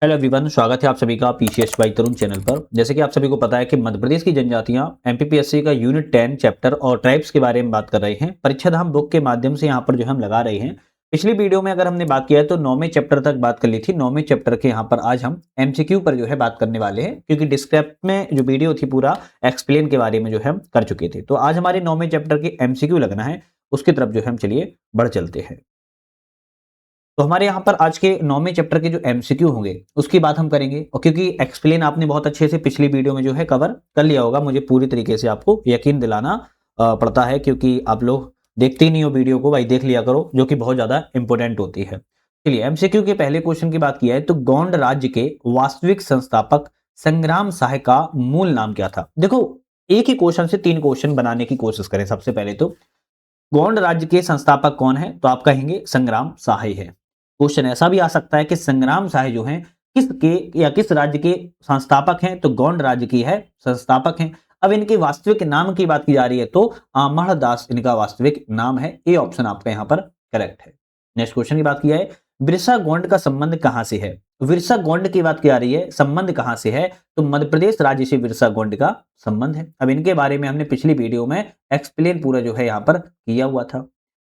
Hello everyone, स्वागत है आप सभी का पीसीएस बाई तरुण चैनल पर। जैसे कि आप सभी को पता है कि मध्य प्रदेश की जनजातियां एमपीपीएससी का यूनिट 10 चैप्टर और ट्राइब्स के बारे में बात कर रहे हैं। परीक्षा धाम बुक के माध्यम से यहाँ पर जो हम लगा रहे हैं। पिछली वीडियो में अगर हमने बात किया है तो 9वें चैप्टर तक बात कर ली थी। 9वें चैप्टर के यहाँ पर आज हम एमसीक्यू पर जो है बात करने वाले हैं, क्योंकि डिस्क्रिप्ट में जो वीडियो थी पूरा एक्सप्लेन के बारे में जो है हम कर चुके थे। तो आज हमारे 9वें चैप्टर के एमसीक्यू लगना है, उसकी तरफ जो है हम चलिए बढ़ चलते हैं। तो हमारे यहाँ पर आज के 9वें चैप्टर के जो एमसीक्यू होंगे उसकी बात हम करेंगे, और क्योंकि एक्सप्लेन आपने बहुत अच्छे से पिछली वीडियो में जो है कवर कर लिया होगा, मुझे पूरी तरीके से आपको यकीन दिलाना पड़ता है, क्योंकि आप लोग देखते ही नहीं हो वीडियो को। भाई देख लिया करो, जो कि बहुत ज्यादा इंपॉर्टेंट होती है। चलिए एमसीक्यू के पहले क्वेश्चन की बात किया है तो गोंड राज्य के वास्तविक संस्थापक संग्राम सहाय का मूल नाम क्या था। देखो, एक ही क्वेश्चन से 3 क्वेश्चन बनाने की कोशिश करें। सबसे पहले तो गोंड राज्य के संस्थापक कौन है, तो आप कहेंगे संग्राम सहाय है। क्वेश्चन ऐसा भी आ सकता है कि संग्राम सहाय जो है किसके या किस राज्य के संस्थापक हैं, तो गोंड राज्य की है संस्थापक हैं। अब इनके वास्तविक नाम की बात की जा रही है तो आमड़ दास इनका वास्तविक नाम है। ए ऑप्शन आपका यहाँ पर करेक्ट है। नेक्स्ट क्वेश्चन की बात किया है बिरसा गोंड का संबंध कहां से है। बिरसा गोंड की बात की जा रही है, संबंध कहां से है, तो मध्य प्रदेश राज्य से बिरसा गोंड का संबंध है। अब इनके बारे में हमने पिछली वीडियो में एक्सप्लेन पूरा जो है यहाँ पर किया हुआ था।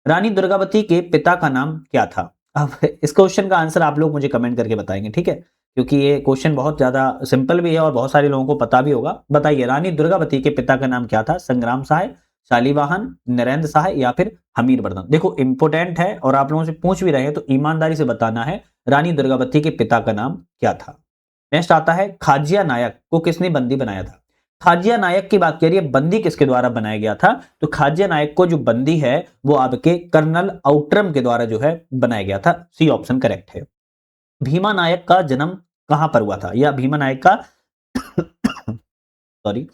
रानी दुर्गावती के पिता का नाम क्या था। अब इस क्वेश्चन का आंसर आप लोग मुझे कमेंट करके बताएंगे, ठीक है, क्योंकि ये क्वेश्चन बहुत ज्यादा सिंपल भी है और बहुत सारे लोगों को पता भी होगा। बताइए, रानी दुर्गावती के पिता का नाम क्या था। संग्राम सहाय, शालीवाहन, नरेंद्र सहाय या फिर हमीर वर्धन। देखो इंपोर्टेंट है और आप लोगों से पूछ भी रहे हैं तो ईमानदारी से बताना है रानी दुर्गावती के पिता का नाम क्या था। नेक्स्ट आता है खाजिया नायक को किसने बंदी बनाया था। खाजिया नायक की बात करिए, बंदी किसके द्वारा बनाया गया था, तो खाजिया नायक को जो बंदी है वो आपके कर्नल आउट्रम के द्वारा जो है बनाया गया था। सी ऑप्शन करेक्ट है। भीमा नायक का जन्म कहां पर हुआ था, या भीमा नायक का सॉरी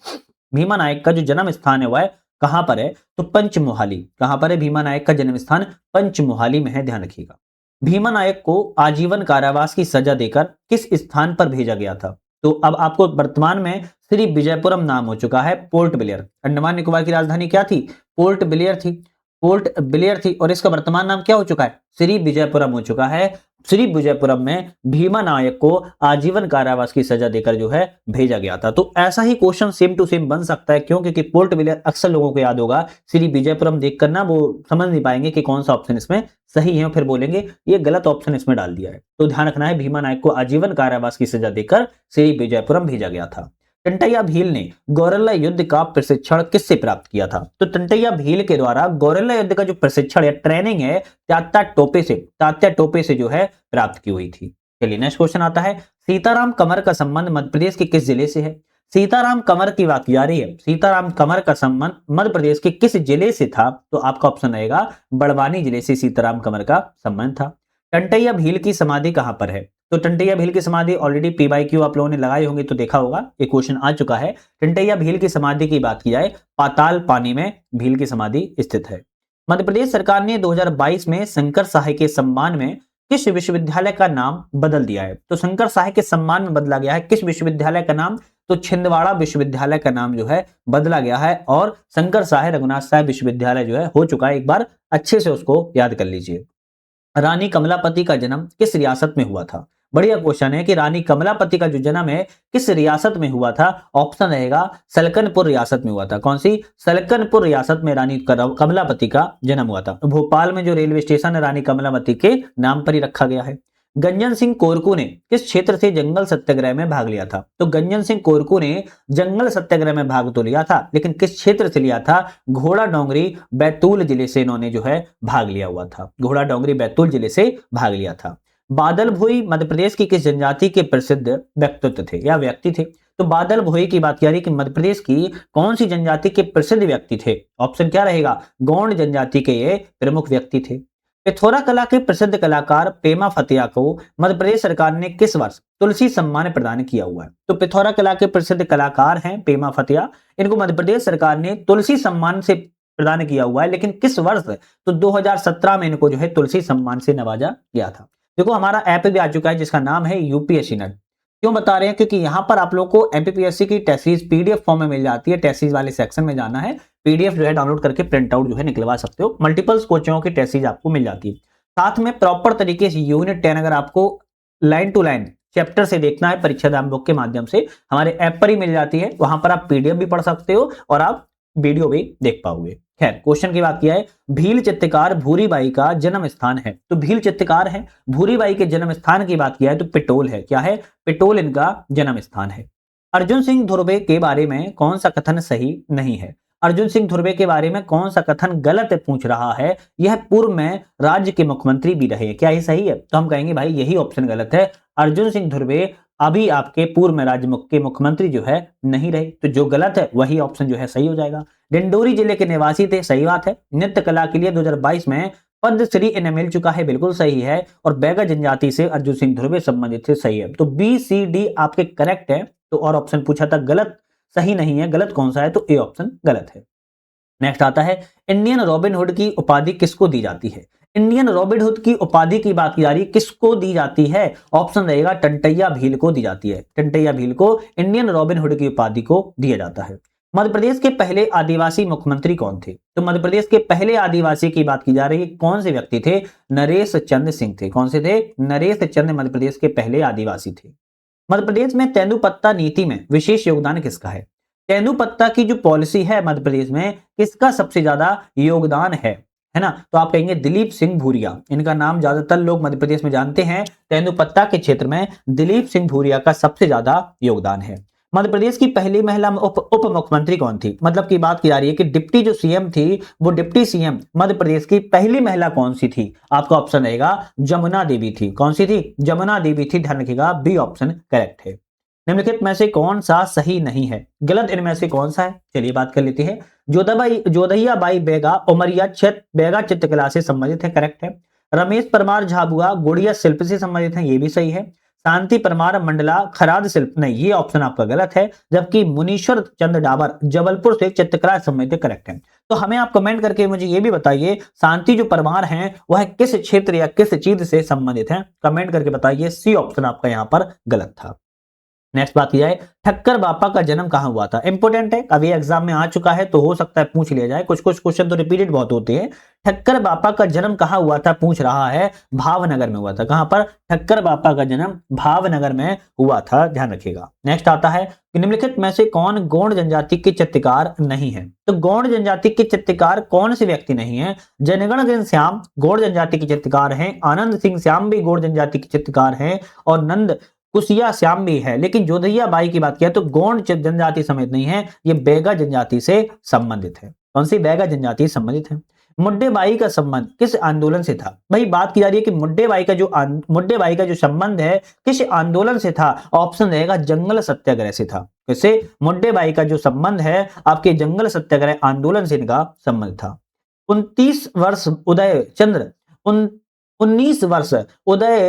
भीमा नायक का जो जन्म स्थान है वह कहां पर है, तो पंचमोहाली। कहां पर है भीमा नायक का जन्म स्थान, पंचमोहाली में है, ध्यान रखिएगा। भीमा नायक को आजीवन कारावास की सजा देकर किस स्थान पर भेजा गया था, तो अब आपको वर्तमान में श्री विजयपुरम नाम हो चुका है पोर्ट ब्लेयर। अंडमान निकोबार की राजधानी क्या थी, पोर्ट ब्लेयर थी। पोर्ट ब्लेयर थी और इसका वर्तमान नाम क्या हो चुका है, श्री विजयपुरम हो चुका है। श्री विजयपुरम में भीमा नायक को आजीवन कारावास की सजा देकर जो है भेजा गया था। तो ऐसा ही क्वेश्चन सेम टू सेम बन सकता है, क्यों, क्योंकि पोर्ट ब्लेयर अक्सर लोगों को याद होगा, श्री विजयपुरम देखकर ना वो समझ नहीं पाएंगे कि कौन सा ऑप्शन इसमें सही है, फिर बोलेंगे ये गलत ऑप्शन इसमें डाल दिया है। तो ध्यान रखना है, भीमा नायक को आजीवन कारावास की सजा देकर श्री विजयपुरम भेजा गया था। टंटैया भील ने गौरेला युद्ध का प्रशिक्षण किससे प्राप्त किया था, तो टंटैया भील के द्वारा गौरेला युद्ध का जो प्रशिक्षण है, ट्रेनिंग है, तात्या टोपे से जो है प्राप्त की हुई थी। चलिए नेक्स्ट क्वेश्चन आता है सीताराम कमर का संबंध मध्य प्रदेश के किस जिले से है। सीताराम कमर की बात की जा रही है, सीताराम कमर का संबंध मध्य प्रदेश के किस जिले से था, तो आपका ऑप्शन रहेगा बड़वानी जिले से सीताराम कमर का संबंध था। टंटैया भील की समाधि कहां पर है, तो टंटैया भील की समाधि ऑलरेडी पी बाई क्यू आप लोगों ने लगाए होंगे तो देखा होगा, ये क्वेश्चन आ चुका है। टंटैया भील की समाधि की बात की जाए, पाताल पानी में भील की समाधि स्थित है। मध्य प्रदेश सरकार ने 2022 में शंकर सहाय के सम्मान में किस विश्वविद्यालय का नाम बदल दिया है, तो शंकर सहाय के सम्मान में बदला गया है किस विश्वविद्यालय का नाम, तो छिंदवाड़ा विश्वविद्यालय का नाम जो है बदला गया है, और शंकर सहाय रघुनाथ साहब विश्वविद्यालय जो है हो चुका है। एक बार अच्छे से उसको याद कर लीजिए। रानी कमलापति का जन्म किस रियासत में हुआ था। बढ़िया क्वेश्चन है कि रानी कमलापति का जो जन्म है किस रियासत में हुआ था, ऑप्शन रहेगा सलकनपुर रियासत में हुआ था। कौन सी, सलकनपुर रियासत में रानी कमलापति का जन्म हुआ था। भोपाल में जो रेलवे स्टेशन है रानी कमलापति के नाम पर ही रखा गया है। गंजन सिंह कोरकू ने किस क्षेत्र से जंगल सत्याग्रह में भाग लिया था, तो गंजन सिंह कोरकू ने जंगल सत्याग्रह में भाग तो लिया था, लेकिन किस क्षेत्र से लिया था, घोड़ा डोंगरी बैतूल जिले से इन्होंने जो है भाग लिया हुआ था। घोड़ा डोंगरी बैतूल जिले से भाग लिया था। बादल भोई मध्य प्रदेश की किस जनजाति के प्रसिद्ध व्यक्तित्व थे या व्यक्ति थे, तो बादल भोई की बात की जा रही है कि मध्य प्रदेश की कौन सी जनजाति के प्रसिद्ध व्यक्ति थे, ऑप्शन क्या रहेगा, गौंड जनजाति के ये प्रमुख व्यक्ति थे। पिथौरा कला के प्रसिद्ध कलाकार पेमा फतिया को मध्य प्रदेश सरकार ने किस वर्ष तुलसी सम्मान प्रदान किया हुआ है, तो पिथौरा कला के प्रसिद्ध कलाकार हैं पेमा फतिया, इनको मध्य प्रदेश सरकार ने तुलसी सम्मान से प्रदान किया हुआ है, लेकिन किस वर्ष, तो 2017 में इनको जो है तुलसी सम्मान से नवाजा गया था। देखो हमारा ऐप भी आ चुका है जिसका नाम है यूपीएससी नेट। क्यों बता रहे हैं, क्योंकि यहाँ पर आप लोग को एमपीपीएससी की टेस्ट सीरीज पीडीएफ फॉर्म में मिल जाती है। टेस्ट सीरीज वाले सेक्शन में जाना है, पीडीएफ जो है डाउनलोड करके प्रिंट आउट जो है निकलवा सकते हो। मल्टीपल्स कोचिंगों की टेस्ट सीरीज आपको मिल जाती है। साथ में प्रॉपर तरीके से यूनिट 10 अगर आपको लाइन टू लाइन चैप्टर से देखना है, परीक्षा दान बुक के माध्यम से हमारे ऐप पर ही मिल जाती है, वहां पर आप पीडीएफ भी पढ़ सकते हो और आप वीडियो भी देख पाओगे। खैर, क्वेश्चन की बात किया है, भील चित्रकार भूरीबाई का जन्म स्थान है, तो भील चित्रकार है, भूरीबाई के जन्म स्थान की बात किया है तो पिटोल है। क्या है? पिटोल इनका जन्म स्थान है। अर्जुन सिंह धुर्वे के बारे में कौन सा कथन सही नहीं है? अर्जुन सिंह धुर्वे के बारे में कौन सा कथन गलत पूछ रहा है? यह पूर्व में राज्य के मुख्यमंत्री भी रहे। क्या ये सही है? तो हम कहेंगे भाई यही ऑप्शन गलत है। अर्जुन सिंह धुर्वे अभी आपके पूर्व में राज्य के मुख्यमंत्री जो है नहीं रहे, तो जो गलत है वही ऑप्शन जो है सही हो जाएगा। डिंडोरी जिले के निवासी थे, सही बात है। नृत्य कला के लिए 2022 में पद्मश्री इन्हें मिल चुका है, बिल्कुल सही है। और बैगा जनजाति से अर्जुन सिंह धुर्वे संबंधित थे, सही है। तो बी सी डी आपके करेक्ट है। तो और ऑप्शन पूछा था गलत, सही नहीं है, गलत कौन सा है? तो ए ऑप्शन गलत है। नेक्स्ट आता है, इंडियन रॉबिनहुड की उपाधि किसको दी जाती है? इंडियन रॉबिनहुड की उपाधि की बात की जा रही है, किसको दी जाती है? ऑप्शन रहेगा टंटैया भील को दी जाती है। टंटैया भील को इंडियन रॉबिनहुड की उपाधि को दिया जाता है। मध्य प्रदेश के पहले आदिवासी मुख्यमंत्री कौन थे? तो मध्य प्रदेश के पहले आदिवासी की बात की जा रही है, कौन से व्यक्ति थे? नरेश चंद्र सिंह थे। कौन से थे? नरेश चंद्र मध्य प्रदेश के पहले आदिवासी थे। मध्य प्रदेश में तेंदुपत्ता नीति में विशेष योगदान किसका है? तेंदुपत्ता की जो पॉलिसी है मध्य प्रदेश में, किसका सबसे ज्यादा योगदान है ना? तो आप कहेंगे दिलीप सिंह भूरिया। इनका नाम ज्यादातर लोग मध्य प्रदेश में जानते हैं। तेंदुपत्ता के क्षेत्र में दिलीप सिंह भूरिया का सबसे ज्यादा योगदान है। मध्य प्रदेश की पहली महिला उप मुख्यमंत्री कौन थी? मतलब की बात की जा रही है कि डिप्टी जो सीएम थी, वो डिप्टी सीएम मध्य प्रदेश की पहली महिला कौन सी थी? आपका ऑप्शन रहेगा जमुना देवी थी। कौन सी थी? जमुना देवी थी। ध्यान रखिएगा, बी ऑप्शन करेक्ट है। निम्नलिखित में से कौन सा सही नहीं है? गलत इनमें से कौन सा है? चलिए बात कर लेते हैं। जोधैया बाई बेगा उमरिया बेगा चित्रकला से संबंधित है, करेक्ट है। रमेश परमार झाबुआ गुड़िया शिल्प से संबंधित है, ये भी सही है। शांति परमार मंडला खराद शिल्प, नहीं, ये ऑप्शन आपका गलत है। जबकि मुनीश्वर चंद्र डाबर जबलपुर से चित्रकला से संबंधित करेक्ट है। तो हमें आप कमेंट करके मुझे ये भी बताइए, शांति जो परमार हैं वह किस क्षेत्र या किस चीज से संबंधित है? कमेंट करके बताइए। सी ऑप्शन आपका यहाँ पर गलत था। नेक्स्ट बात की जाए, ठक्कर बापा का जन्म कहां हुआ था? इंपोर्टेंट है, अभी एग्जाम में आ चुका है तो हो सकता है पूछ लिया जाए। कुछ कुछ क्वेश्चन तो रिपीटेड बहुत होते हैं। ठक्कर बापा का जन्म कहां हुआ था पूछ रहा है, भावनगर में हुआ था। कहां पर? ठक्कर बापा का जन्म भावनगर में हुआ था, ध्यान रखिएगा। नेक्स्ट आता है, निम्नलिखित में से कौन गौड़ जनजाति के चित्रकार नहीं है? तो गौड़ जनजाति के चित्रकार कौन से व्यक्ति नहीं है? जनगण श्याम गौड़ जनजाति के चित्रकार हैं, आनंद सिंह श्याम भी गौड़ जनजाति के चित्रकार हैं, और नंद कुसिया श्याम भी है। लेकिन जोधैया बाई की बात किया तो गौड़ जनजाति समेत नहीं है, ये बैगा जनजाति से संबंधित है। कौन सी? बैगा जनजाति संबंधित है। मुड्डे बाई का संबंध किस आंदोलन से था? भाई बात की जा रही है कि मुड्डे बाई का जो संबंध है किस आंदोलन से था? ऑप्शन रहेगा जंगल सत्याग्रह से था। कैसे? मुड्डे बाई का जो संबंध है आपके जंगल सत्याग्रह आंदोलन से इनका संबंध था। 19 वर्ष उदय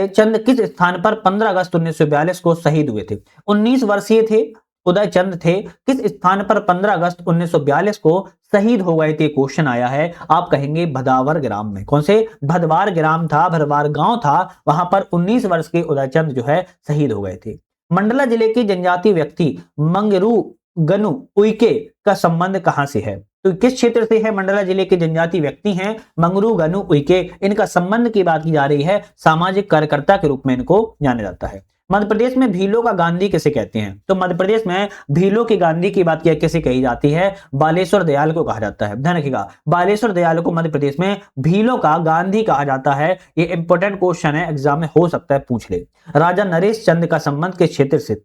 चंद किस स्थान पर 15 अगस्त 1942 को शहीद हुए थे? 19 वर्षीय थे, उदय चंद थे, किस स्थान पर 15 अगस्त 1942 को शहीद हो गए थे? क्वेश्चन आया है। आप कहेंगे भदावर ग्राम में। कौन से? भदवार ग्राम था, भदवार गांव था, वहां पर 19 वर्ष के उदय चंद जो है शहीद हो गए थे। मंडला जिले के जनजातीय व्यक्ति मंगरू गनु उइके का संबंध कहां से है? तो किस क्षेत्र से है? मंडला जिले के जनजातीय व्यक्ति हैं मंगरू गनु उइके। इनका संबंध की बात की जा रही है, सामाजिक कार्यकर्ता के रूप में इनको जाना जाता है। मध्य प्रदेश में भीलों का गांधी किसे कहते हैं? तो मध्य प्रदेश में भीलों की गांधी की बात किया किसे कही जाती है? बालेश्वर दयाल को कहा जाता है। ध्यान रखिएगा, बालेश्वर दयाल को मध्य प्रदेश में भीलों का गांधी कहा जाता है। ये इंपॉर्टेंट क्वेश्चन है, एग्जाम में हो सकता है पूछ ले। राजा नरेश चंद का संबंध किस क्षेत्र से?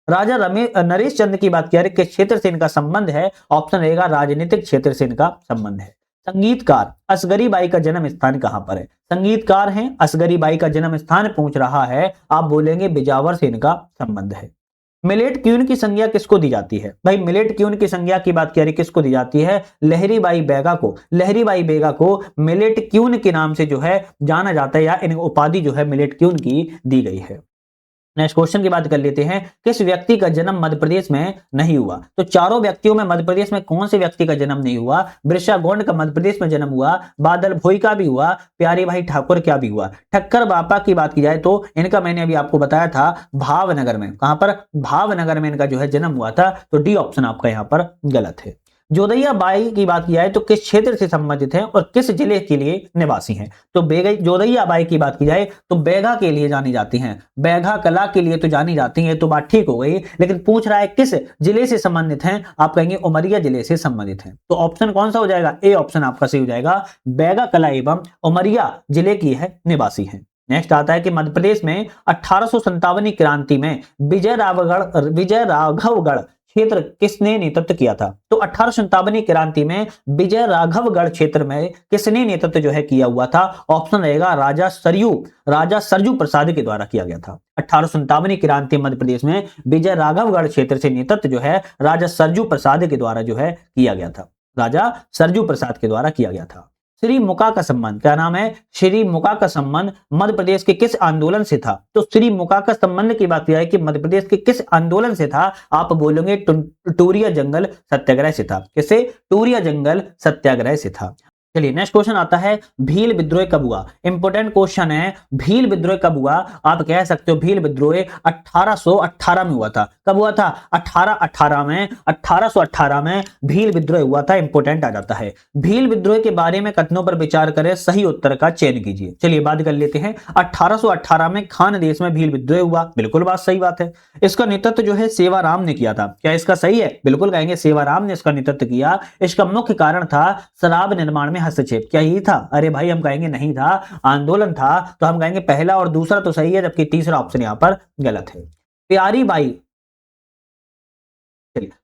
राजा नरेश चंद की बात किया किस क्षेत्र से इनका संबंध है? ऑप्शन रहेगा राजनीतिक क्षेत्र से इनका संबंध है। संगीतकार असगरी बाई का जन्म स्थान कहां पर है? संगीतकार हैं, असगरी बाई का जन्म स्थान पूछ रहा है, आप बोलेंगे बिजावर से इनका संबंध है। मिलेट क्यून की संज्ञा किसको दी जाती है? भाई मिलेट क्यून की संज्ञा की बात किया किसको दी जाती है? लहरी बाई बेगा को। लहरी बाई बेगा को मिलेट क्यून के नाम से जो है जाना जाता है, या इन उपाधि जो है मिलेट क्यून की दी गई है। नेक्स्ट क्वेश्चन की बात कर लेते हैं, किस व्यक्ति का जन्म मध्य प्रदेश में नहीं हुआ? तो चारों व्यक्तियों में मध्य प्रदेश में कौन से व्यक्ति का जन्म नहीं हुआ? बिरसा गोंड का मध्य प्रदेश में जन्म हुआ, बादल भोई का भी हुआ, प्यारे भाई ठाकुर का भी हुआ। ठक्कर बापा की बात की जाए तो इनका मैंने अभी आपको बताया था भावनगर में। कहां पर? भावनगर में इनका जो है जन्म हुआ था। तो डी ऑप्शन आपका यहां पर गलत है। जोदैया बाई की बात की जाए तो किस क्षेत्र से संबंधित हैं और किस जिले के लिए निवासी हैं? तो जोदैया बाई की बात की जाए तो बैगा के लिए जानी जाती हैं, बैगा कला के लिए तो जानी जाती हैं, तो बात ठीक हो गई। लेकिन पूछ रहा है किस जिले से संबंधित हैं, आप कहेंगे उमरिया जिले से संबंधित हैं। तो ऑप्शन कौन सा हो जाएगा? ए ऑप्शन आपका सही हो जाएगा, बैगा कला एवं उमरिया जिले की है निवासी है। नेक्स्ट आता है कि मध्य प्रदेश में 1857 क्रांति में विजय राघवगढ़ क्षेत्र किसने नेतृत्व किया था? तो 1857 क्रांति में विजय राघवगढ़ क्षेत्र में किसने नेतृत्व जो है किया हुआ था? ऑप्शन रहेगा राजा सरजू प्रसाद के द्वारा किया गया था। 1857 क्रांति मध्य प्रदेश में विजय राघवगढ़ क्षेत्र से नेतृत्व जो है राजा सरजू प्रसाद के द्वारा जो है किया गया था, राजा सरजू प्रसाद के द्वारा किया गया था। श्री मुका का संबंध, क्या नाम है? श्री मुका का संबंध मध्य प्रदेश के किस आंदोलन से था? तो श्री मुका का संबंध की बात की जाए कि मध्य प्रदेश के किस आंदोलन से था, आप बोलोगे टूरिया जंगल सत्याग्रह से था। किससे? टूरिया जंगल सत्याग्रह से था। चलिए नेक्स्ट क्वेश्चन आता है, भील विद्रोह कब हुआ? इंपोर्टेंट क्वेश्चन है, भील विद्रोह कब हुआ? आप कह सकते हो भील विद्रोह 1818 में हुआ था। कब हुआ था? 1818 में भील विद्रोह हुआ था। इंपोर्टेंट आ जाता है। भील विद्रोह के बारे में कथनों पर विचार करें, सही उत्तर का चयन कीजिए। चलिए बात कर लेते हैं। 1818 में खान देश में भील विद्रोह हुआ, बिल्कुल बात सही बात है। इसका नेतृत्व जो है सेवाराम ने किया था। क्या इसका सही है? बिल्कुल कहेंगे सेवाराम ने इसका नेतृत्व किया। इसका मुख्य कारण था शराब निर्माण में हस्तक्षेप। क्या यही था? अरे भाई हम कहेंगे नहीं था, आंदोलन था। तो हम कहेंगे पहला और दूसरा तो सही है, जबकि तीसरा ऑप्शन यहां पर गलत है।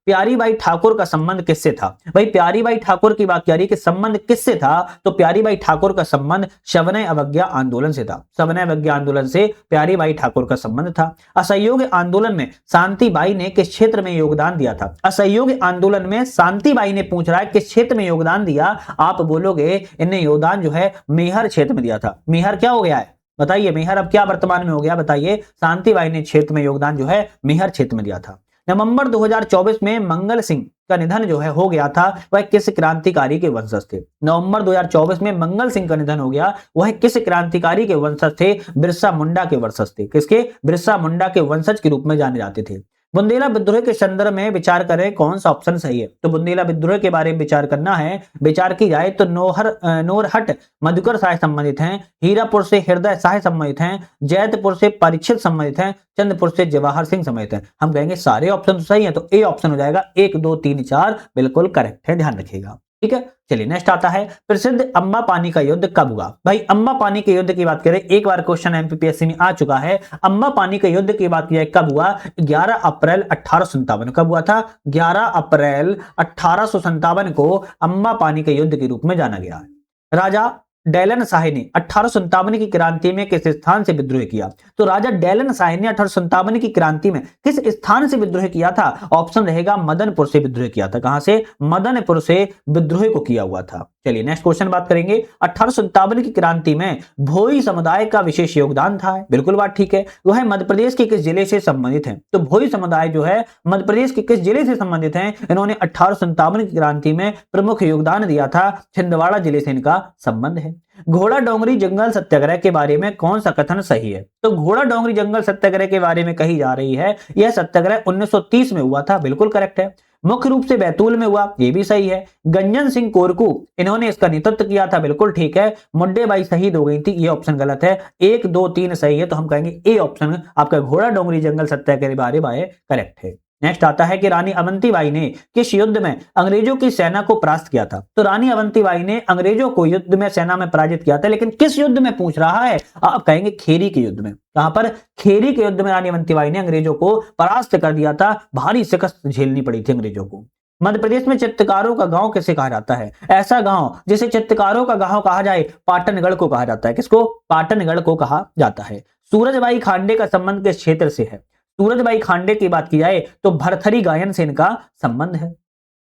प्यारी बाई ठाकुर का संबंध किससे था? भाई प्यारी बाई ठाकुर की बात करी कि संबंध किससे था, तो प्यारी बाई ठाकुर का संबंध सविनय अवज्ञा आंदोलन से था। सविनय अवज्ञा आंदोलन से प्यारी बाई ठाकुर का संबंध था। असहयोग आंदोलन में शांति बाई ने किस क्षेत्र में योगदान दिया था? असहयोग आंदोलन में शांति बाई ने पूछ रहा है किस क्षेत्र में योगदान दिया, आप बोलोगे इनने योगदान जो है मेहर क्षेत्र में दिया था। मेहर क्या हो गया है बताइए? मेहर अब क्या वर्तमान में हो गया बताइए? शांति बाई ने क्षेत्र में योगदान जो है मेहर क्षेत्र में दिया था। नवंबर 2024 में मंगल सिंह का निधन जो है हो गया था, वह किस क्रांतिकारी के वंशज थे? नवंबर 2024 में मंगल सिंह का निधन हो गया, वह किस क्रांतिकारी के वंशज थे? बिरसा मुंडा के वंशज थे। किसके? बिरसा मुंडा के वंशज के रूप में जाने जाते थे। बुंदेला विद्रोह के संदर्भ में विचार करें, कौन सा ऑप्शन सही है? तो बुंदेला विद्रोह के बारे में विचार करना है। विचार की जाए तो नोरहट मधुकर शाह संबंधित हैं, हीरापुर से हृदय शाह संबंधित हैं, जैतपुर से परीक्षित संबंधित हैं, चंद्रपुर से जवाहर सिंह संबंधित हैं। हम कहेंगे सारे ऑप्शन तो सही है, तो ए ऑप्शन हो जाएगा। 1 2 3 4 बिल्कुल करेक्ट है, ध्यान रखिएगा। ठीक है, चलिए नेक्स्ट आता है, प्रसिद्ध अम्बा पानी का युद्ध कब हुआ? भाई अम्बा पानी के युद्ध की बात करें, एक बार क्वेश्चन एमपीपीएससी में आ चुका है। अम्बा पानी के युद्ध की बात की जाए कब हुआ? 11 अप्रैल 1857। कब हुआ था? 11 अप्रैल 1857 को अम्बा पानी के युद्ध के रूप में जाना गया है। राजा डैलन शाह ने 1857 की क्रांति में किस स्थान से विद्रोह किया? तो राजा डैलन शाह ने 1857 की क्रांति में किस स्थान से विद्रोह किया था? ऑप्शन रहेगा मदनपुर से विद्रोह किया था। कहां से? मदनपुर से विद्रोह को किया हुआ था। चलिए नेक्स्ट क्वेश्चन बात करेंगे। 1857 की क्रांति में भोई समुदाय का विशेष योगदान था। बिल्कुल बात ठीक है। वह मध्य प्रदेश के किस जिले से संबंधित है? तो भोई समुदाय जो है मध्य प्रदेश के किस जिले से संबंधित है? इन्होंने 1857 की क्रांति में प्रमुख योगदान दिया था। छिंदवाड़ा जिले से इनका संबंध है। घोड़ा डोंगरी जंगल सत्याग्रह के बारे में कौन सा कथन सही है? तो घोड़ा डोंगरी जंगल सत्याग्रह के बारे में कही जा रही है यह सत्याग्रह 1930 में हुआ था। बिल्कुल करेक्ट है। मुख्य रूप से बैतूल में हुआ, ये भी सही है। गंजन सिंह कोरकू इन्होंने इसका नेतृत्व किया था। बिल्कुल ठीक है। मुड्डेबाई शहीद हो गई थी, ये ऑप्शन गलत है। 1 2 3 सही है, तो हम कहेंगे ए ऑप्शन आपका घोड़ा डोंगरी जंगल सत्याग्रह के बारे में करेक्ट है। नेक्स्ट आता है कि रानी अवंतीबाई ने किस युद्ध में अंग्रेजों की सेना को परास्त किया था? तो रानी अवंतीबाई ने अंग्रेजों को युद्ध में सेना में पराजित किया था, लेकिन किस युद्ध में पूछ रहा है? आप कहेंगे खेरी के युद्ध में। कहां पर? खेरी के युद्ध में रानी अवंतीबाई ने अंग्रेजों को परास्त कर दिया था। भारी शिकस्त झेलनी पड़ी थी अंग्रेजों को। मध्य प्रदेश में चित्रकारों का गांव किसे कहा जाता है? ऐसा गांव जिसे चित्रकारों का गांव कहा जाए, पाटनगढ़ को कहा जाता है। किसको? पाटनगढ़ को कहा जाता है। सूरजबाई खांडे का संबंध किस क्षेत्र से है? सूरजबाई खांडे की बात की जाए तो भरथरी गायन से इनका संबंध है।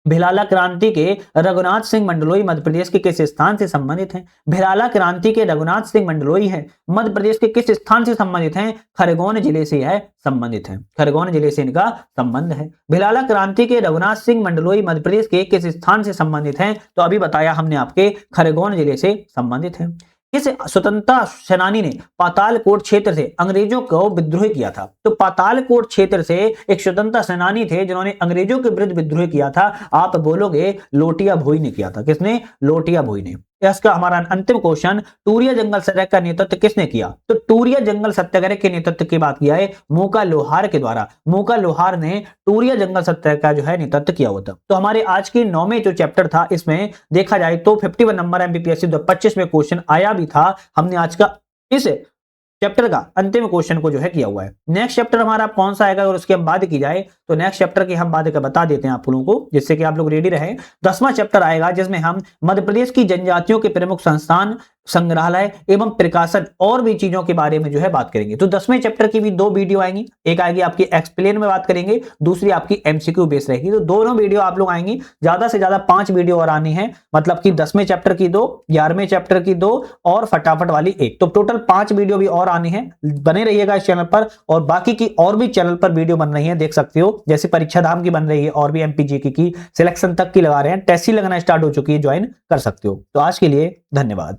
भिलाला क्रांति के रघुनाथ सिंह मंडलोई मध्य प्रदेश के किस स्थान से संबंधित हैं? भिलाला क्रांति के रघुनाथ सिंह मंडलोई है मध्य प्रदेश के किस स्थान से संबंधित हैं? खरगोन जिले से है संबंधित है। खरगोन जिले से इनका संबंध है। भिलाला क्रांति के रघुनाथ सिंह मंडलोई मध्य प्रदेश के किस स्थान से संबंधित हैं? तो अभी बताया हमने आपके, खरगोन जिले से संबंधित है। किस स्वतंत्रता सेनानी ने पातालकोट क्षेत्र से अंग्रेजों को विद्रोह किया था? तो पातालकोट क्षेत्र से एक स्वतंत्रता सेनानी थे जिन्होंने अंग्रेजों के विरुद्ध विद्रोह किया था। आप बोलोगे लोटिया भोई ने किया था। किसने? लोटिया भोई ने। इसका हमारा अंतिम क्वेश्चन, टूरिया जंगल सत्याग्रह का नेतृत्व किसने किया? तो टूरिया जंगल सत्याग्रह के नेतृत्व की बात किया है मूका लोहार के द्वारा। मूका लोहार ने टूरिया जंगल सत्याग्रह का जो है नेतृत्व किया होता। तो हमारे आज के 9वें जो चैप्टर था इसमें देखा जाए तो 51 नंबर एमपीपीएससी 2025 में क्वेश्चन आया भी था। हमने आज का इस चैप्टर का अंतिम क्वेश्चन को जो है किया हुआ है। नेक्स्ट चैप्टर हमारा कौन सा आएगा और उसकी हम बात की जाए तो नेक्स्ट चैप्टर की हम बात बता देते हैं आप लोगों को, जिससे कि आप लोग रेडी रहे। 10वां चैप्टर आएगा जिसमें हम मध्य प्रदेश की जनजातियों के प्रमुख संस्थान, संग्रहालय एवं प्रकाशन और भी चीजों के बारे में जो है बात करेंगे। तो 10वें चैप्टर की भी 2 वीडियो आएंगी, एक आएगी आपकी एक्सप्लेन में बात करेंगे, दूसरी आपकी एमसीक्यू बेस रहेगी। तो दोनों वीडियो आप लोग आएंगी, ज्यादा से ज्यादा 5 वीडियो और आनी है, मतलब कि 10वें चैप्टर की 2, 11वें चैप्टर की 2 और फटाफट वाली 1। तो टोटल 5 वीडियो भी और आनी है। बने रहिएगा इस चैनल पर, और बाकी की और भी चैनल पर वीडियो बन रही है, देख सकते हो, जैसे परीक्षा धाम की बन रही है और भी एमपीजीके की सिलेक्शन तक की लगा रहे हैं, टेस्ट ही लगना स्टार्ट हो चुकी है, ज्वाइन कर सकते हो। तो आज के लिए धन्यवाद।